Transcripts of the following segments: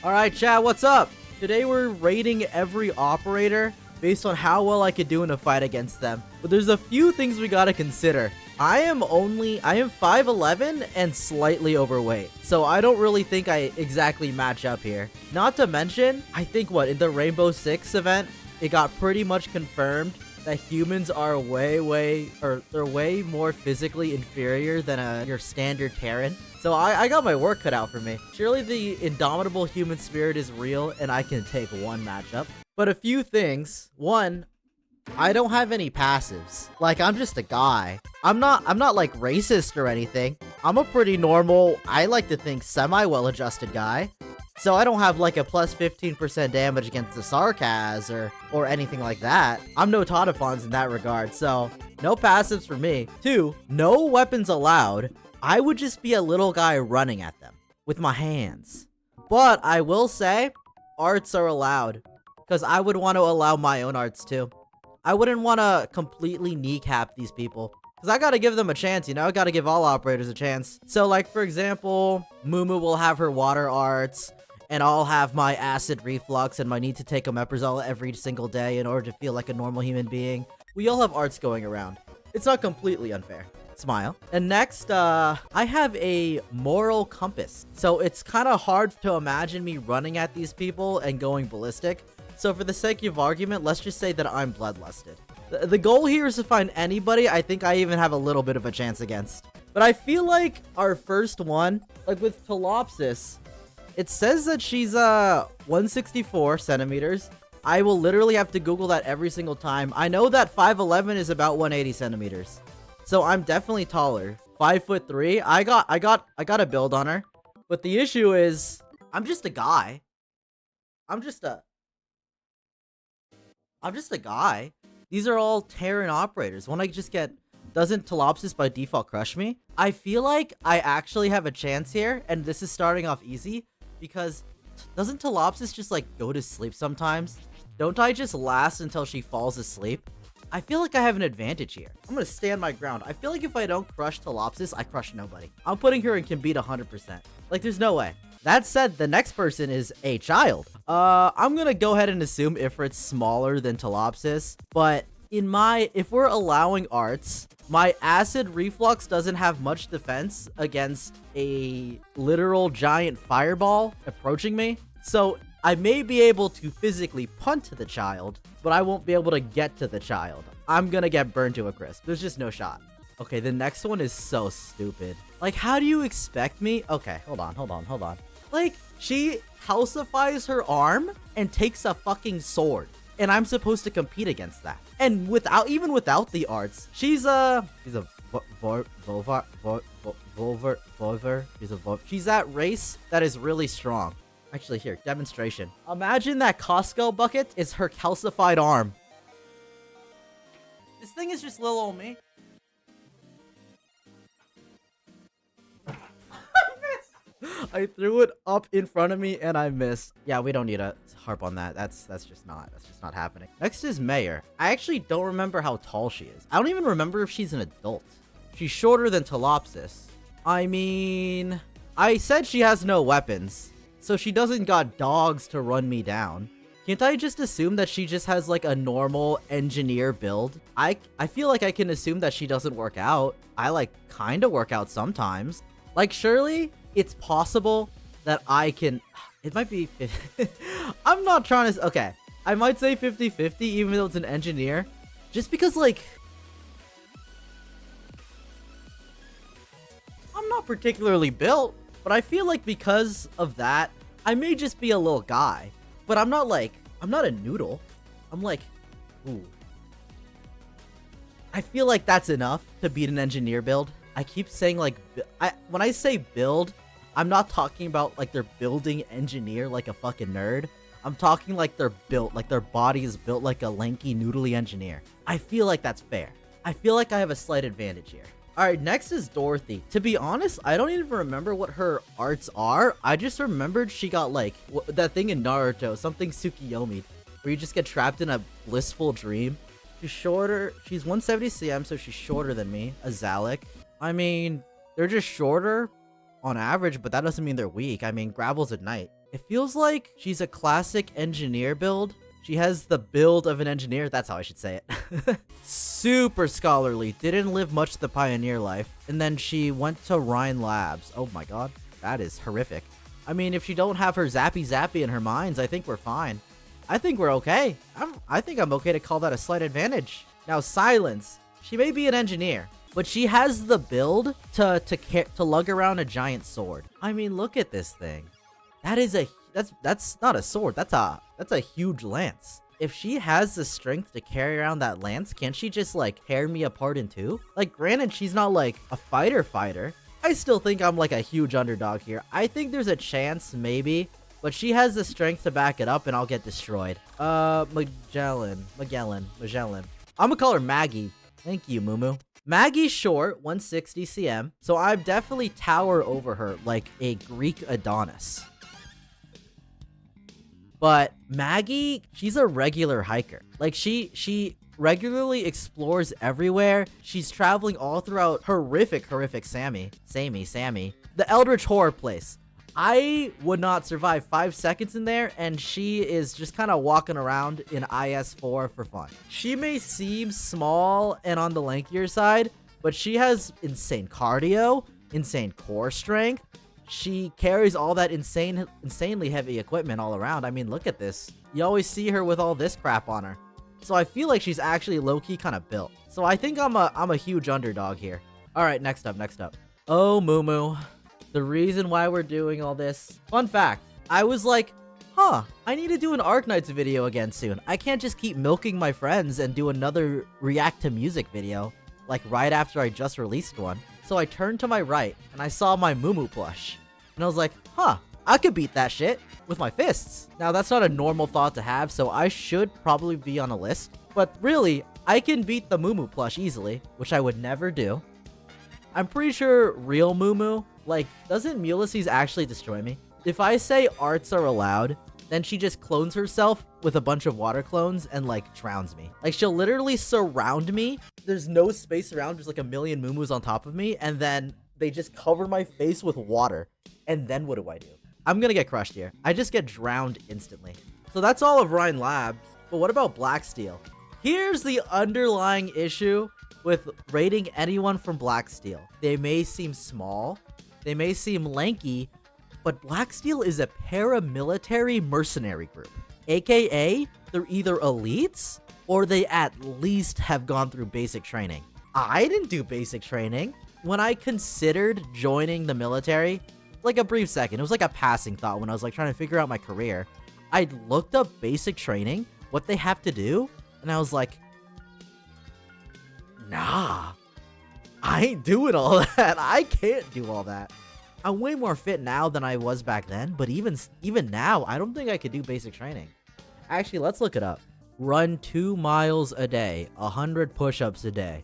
Alright, chat, what's up? Today we're rating every operator based on how well I could do in a fight against them. But there's a few things we gotta consider. I am 5'11" and slightly overweight, so I don't really think I exactly match up here. Not to mention, I think in the Rainbow Six event, it got pretty much confirmed that humans are they're way more physically inferior than your standard Terran. So I got my work cut out for me. Surely the indomitable human spirit is real and I can take one matchup. But a few things. One, I don't have any passives. Like, I'm just a guy. I'm not like racist or anything. I'm a pretty normal, I like to think semi-well-adjusted guy. So I don't have like a plus 15% damage against the Sarkaz or anything like that. I'm no Todafons in that regard, so no passives for me. Two, no weapons allowed. I would just be a little guy running at them with my hands. But I will say, arts are allowed, because I would want to allow my own arts too. I wouldn't want to completely kneecap these people, because I gotta give them a chance, you know? I gotta give all operators a chance. So like, for example, Mumu will have her water arts, and I'll have my acid reflux and my need to take omeprazole every single day in order to feel like a normal human being. We all have arts going around. It's not completely unfair. Smile. And next, I have a moral compass. So it's kind of hard to imagine me running at these people and going ballistic. So for the sake of argument, let's just say that I'm bloodlusted. The goal here is to find anybody I think I even have a little bit of a chance against. But I feel like our first one, like with Telopsis, it says that she's 164 centimeters. I will literally have to Google that every single time. I know that 5'11" is about 180 centimeters. So I'm definitely taller. 5'3". I got a build on her. But the issue is, I'm just a guy. I'm just a guy. These are all Terran operators. When I just get... Doesn't Telopsis by default crush me? I feel like I actually have a chance here, and this is starting off easy, because doesn't Telopsis just like go to sleep sometimes? Don't I just last until she falls asleep? I feel like I have an advantage here. I'm gonna stand my ground. I feel like if I don't crush Telopsis, I crush nobody. I'm putting her in can beat 100%. Like, there's no way. That said, the next person is a child. I'm gonna go ahead and assume Ifrit's smaller than Telopsis, but if we're allowing arts, my acid reflux doesn't have much defense against a literal giant fireball approaching me. So I may be able to physically punt to the child, but I won't be able to get to the child. I'm gonna get burned to a crisp. There's just no shot. Okay, the next one is so stupid. Like, how do you expect me? Okay, hold on. Like, she calcifies her arm and takes a fucking sword. And I'm supposed to compete against that. And even without the arts, she's that race that is really strong. Actually, here, demonstration. Imagine that Costco bucket is her calcified arm. This thing is just little old me. I threw it up in front of me and I missed. Yeah, we don't need to harp on that. That's just not happening. Next is Mayor. I actually don't remember how tall she is. I don't even remember if she's an adult. She's shorter than Telopsis. I mean, I said she has no weapons, so she doesn't got dogs to run me down. Can't I just assume that she just has like a normal engineer build? I feel like I can assume that she doesn't work out. I like kind of work out sometimes. Like, surely it's possible that I can... It might be... I'm not trying to... Okay. I might say 50-50 even though it's an engineer. Just because, like... I'm not particularly built. But I feel like because of that, I may just be a little guy. But I'm not like... I'm not a noodle. I'm like... Ooh. I feel like that's enough to beat an engineer build. I keep saying, like... when I say build... I'm not talking about, like, they're building engineer like a fucking nerd. I'm talking like they're built, like their body is built like a lanky, noodly engineer. I feel like that's fair. I feel like I have a slight advantage here. Alright, next is Dorothy. To be honest, I don't even remember what her arts are. I just remembered she got, like, that thing in Naruto, something Tsukiyomi, where you just get trapped in a blissful dream. She's shorter. She's 170 cm, so she's shorter than me. A Zalek. I mean, they're just shorter on average, but that doesn't mean they're weak. I mean, Gravel's at night. It feels like she's a classic engineer build. She has the build of an engineer. That's how I should say it. Super scholarly. Didn't live much the pioneer life. And then she went to Rhine Labs. Oh my god. That is horrific. I mean, if she don't have her zappy in her minds, I think we're fine. I think we're okay. I think I'm okay to call that a slight advantage. Now, Silence. She may be an engineer, but she has the build to lug around a giant sword. I mean, look at this thing. That's not a sword. That's a huge lance. If she has the strength to carry around that lance, can't she just like tear me apart in two? Like, granted, she's not like a fighter. I still think I'm like a huge underdog here. I think there's a chance, maybe, but she has the strength to back it up and I'll get destroyed. Magallan. I'm gonna call her Maggie. Thank you, Mumu. Maggie's short, 160 cm, so I definitely tower over her like a Greek Adonis. But Maggie, she's a regular hiker. Like, she regularly explores everywhere. She's traveling all throughout horrific Sammy. The Eldritch Horror place. I would not survive 5 seconds in there, and she is just kind of walking around in IS4 for fun. She may seem small and on the lankier side, but she has insane cardio, insane core strength. She carries all that insanely heavy equipment all around. I mean, look at this. You always see her with all this crap on her. So I feel like she's actually low-key kind of built. So I think I'm a huge underdog here. All right, next up. Oh, Mumu. The reason why we're doing all this. Fun fact. I was like, I need to do an Arknights video again soon. I can't just keep milking my friends and do another react to music video, like right after I just released one. So I turned to my right and I saw my Mumu plush. And I was like, I could beat that shit with my fists. Now, that's not a normal thought to have, so I should probably be on a list. But really, I can beat the Mumu plush easily, which I would never do. I'm pretty sure real Mumu, like, doesn't Muelsyse actually destroy me? If I say arts are allowed, then she just clones herself with a bunch of water clones and, like, drowns me. Like, she'll literally surround me. There's no space around, there's like a million Mumus on top of me, and then they just cover my face with water. And then what do I do? I'm gonna get crushed here. I just get drowned instantly. So that's all of Rhine Labs. But what about Blacksteel? Here's the underlying issue with rating anyone from Blacksteel. They may seem small, they may seem lanky, but Blacksteel is a paramilitary mercenary group. AKA, they're either elites or they at least have gone through basic training. I didn't do basic training. When I considered joining the military, like a brief second, it was like a passing thought when I was like trying to figure out my career. I looked up basic training, what they have to do, and I was like, nah, I ain't doing all that. I can't do all that. I'm way more fit now than I was back then, but even now, I don't think I could do basic training. Actually, let's look it up. Run 2 miles a day, 100 push-ups a day.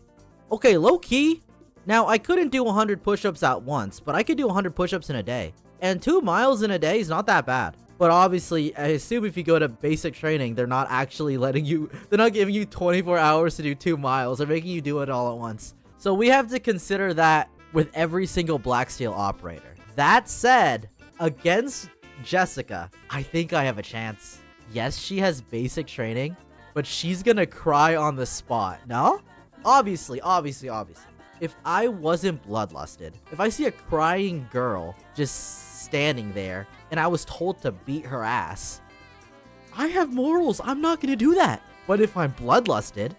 Okay, low-key. Now, I couldn't do 100 push-ups at once, but I could do 100 push-ups in a day. And 2 miles in a day is not that bad. But obviously, I assume if you go to basic training, they're not actually they're not giving you 24 hours to do 2 miles. They're making you do it all at once. So we have to consider that with every single Blacksteel operator. That said, against Jessica, I think I have a chance. Yes, she has basic training, but she's gonna cry on the spot. No? Obviously. If I wasn't bloodlusted, if I see a crying girl just standing there and I was told to beat her ass, I have morals. I'm not gonna do that. But if I'm bloodlusted,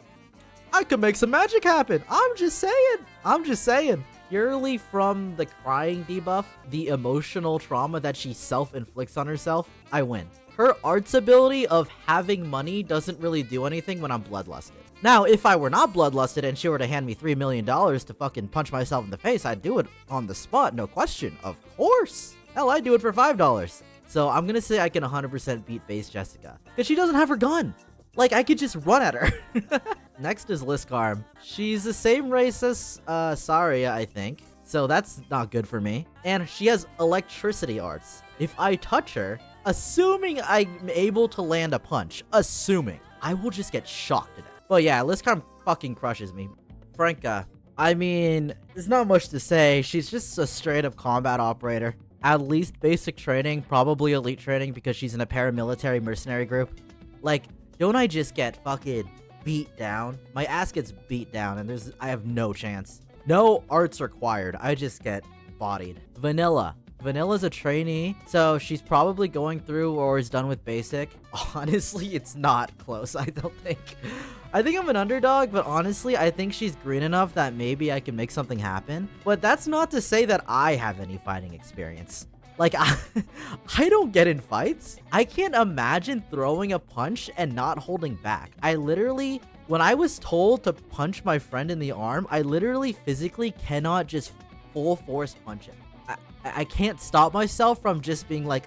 I could make some magic happen. I'm just saying. Purely from the crying debuff, the emotional trauma that she self-inflicts on herself, I win. Her arts ability of having money doesn't really do anything when I'm bloodlusted. Now, if I were not bloodlusted and she were to hand me $3 million to fucking punch myself in the face, I'd do it on the spot, no question. Of course. Hell, I'd do it for $5. So I'm gonna say I can 100% beat base Jessica. Because she doesn't have her gun. Like, I could just run at her. Next is Liskarm. She's the same race as Saria, I think. So that's not good for me. And she has electricity arts. If I touch her, assuming I'm able to land a punch, I will just get shocked to death. But yeah, Liskarm fucking crushes me. Franka. I mean, there's not much to say. She's just a straight up combat operator. at least basic training, probably elite training because she's in a paramilitary mercenary group. Like, don't I just get fucking beat down? My ass gets beat down and I have no chance. No arts required. I just get bodied. Vanilla. Vanilla's a trainee, so she's probably going through or is done with basic. Honestly, it's not close, I don't think. I think I'm an underdog, but honestly, I think she's green enough that maybe I can make something happen. But that's not to say that I have any fighting experience. Like, I don't get in fights. I can't imagine throwing a punch and not holding back. I literally, when I was told to punch my friend in the arm, I literally physically cannot just full force punch him. I can't stop myself from just being like,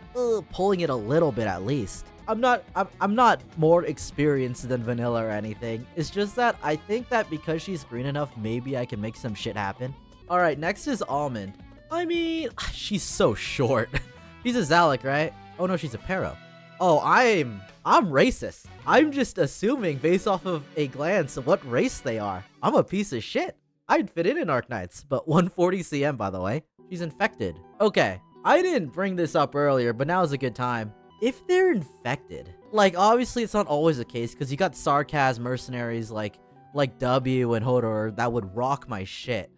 pulling it a little bit at least. I'm not more experienced than Vanilla or anything. It's just that I think that because she's green enough, maybe I can make some shit happen. All right, next is Almond. I mean, she's so short. She's a Zalek, right? Oh no, she's a Pero. Oh, I'm racist. I'm just assuming based off of a glance of what race they are. I'm a piece of shit. I'd fit in Arknights, but 140 CM, by the way. She's infected. Okay, I didn't bring this up earlier, but now is a good time. If they're infected, like, obviously it's not always the case, because you got Sarkaz mercenaries like W and Hodor that would rock my shit.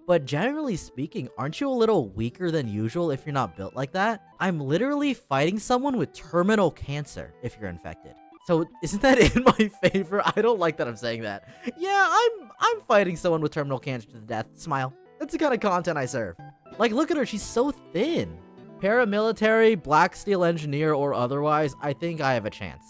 But generally speaking, aren't you a little weaker than usual if you're not built like that? I'm literally fighting someone with terminal cancer if you're infected. So isn't that in my favor? I don't like that I'm saying that. Yeah, I'm fighting someone with terminal cancer to the death. Smile. That's the kind of content I serve. Like, look at her. She's so thin. Paramilitary, Blacksteel engineer, or otherwise, I think I have a chance.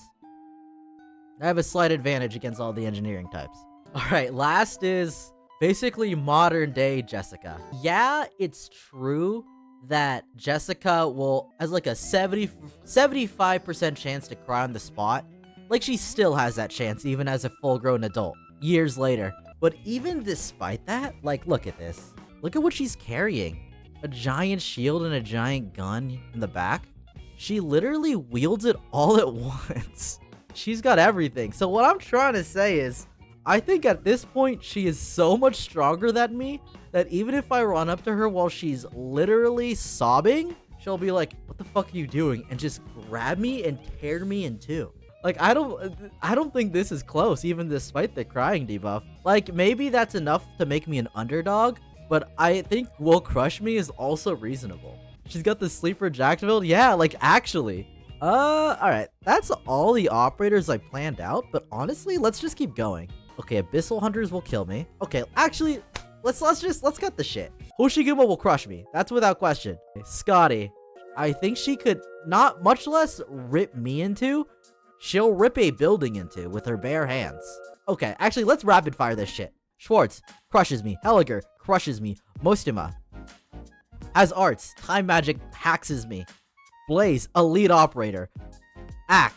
I have a slight advantage against all the engineering types. All right, last is basically modern day Jessica. Yeah, it's true that Jessica has like a 75% chance to cry on the spot. Like, she still has that chance even as a full-grown adult, years later. But even despite that, like, look at this. Look at what she's carrying. A giant shield and a giant gun in the back. She literally wields it all at once. She's got everything. So what I'm trying to say is, I think at this point, she is so much stronger than me that even if I run up to her while she's literally sobbing, she'll be like, what the fuck are you doing? And just grab me and tear me in two. Like, I don't think this is close, even despite the crying debuff. Like, maybe that's enough to make me an underdog, but I think will crush me is also reasonable. She's got the sleeper Jacksonville. Yeah, like, actually. Alright. That's all the operators I planned out, but honestly, let's just keep going. Okay, Abyssal Hunters will kill me. Okay, actually, let's cut the shit. Hoshiguma will crush me. That's without question. Scotty. I think she could not much less rip me into. She'll rip a building into with her bare hands. Okay, actually, let's rapid fire this shit. Schwartz crushes me. Helliger crushes me. Mostima has arts. Time magic haxes me. Blaze, elite operator. Ack.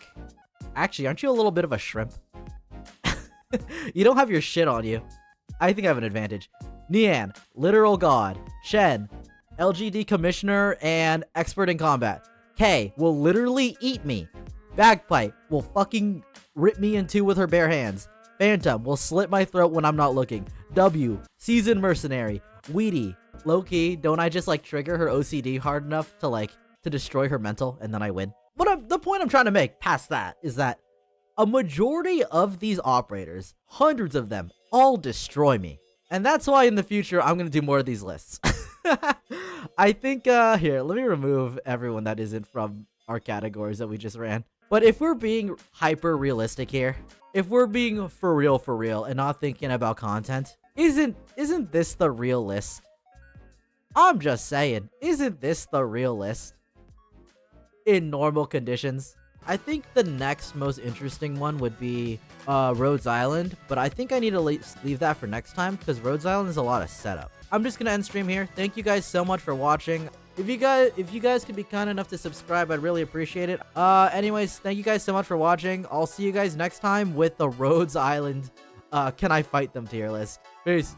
Actually, aren't you a little bit of a shrimp? You don't have your shit on you. I think I have an advantage. Nian, literal god. Shen, LGD commissioner and expert in combat. K will literally eat me. Bagpipe will fucking rip me in two with her bare hands. Phantom will slit my throat when I'm not looking. W, seasoned mercenary. Weedy, low-key, don't I just like trigger her OCD hard enough to destroy her mental and then I win? The point I'm trying to make past that is that a majority of these operators, hundreds of them, all destroy me. And that's why in the future, I'm going to do more of these lists. I think, here, let me remove everyone that isn't from our categories that we just ran. But if we're being hyper realistic here, if we're being for real and not thinking about content, isn't this the real list? I'm just saying, isn't this the real list? In normal conditions. I think the next most interesting one would be Rhodes Island, but I think I need to leave that for next time because Rhodes Island is a lot of setup. I'm just gonna end stream here. Thank you guys so much for watching. If you guys could be kind enough to subscribe, I'd really appreciate it. Anyways, thank you guys so much for watching. I'll see you guys next time with the Rhodes Island Can I Fight Them tier list. Peace.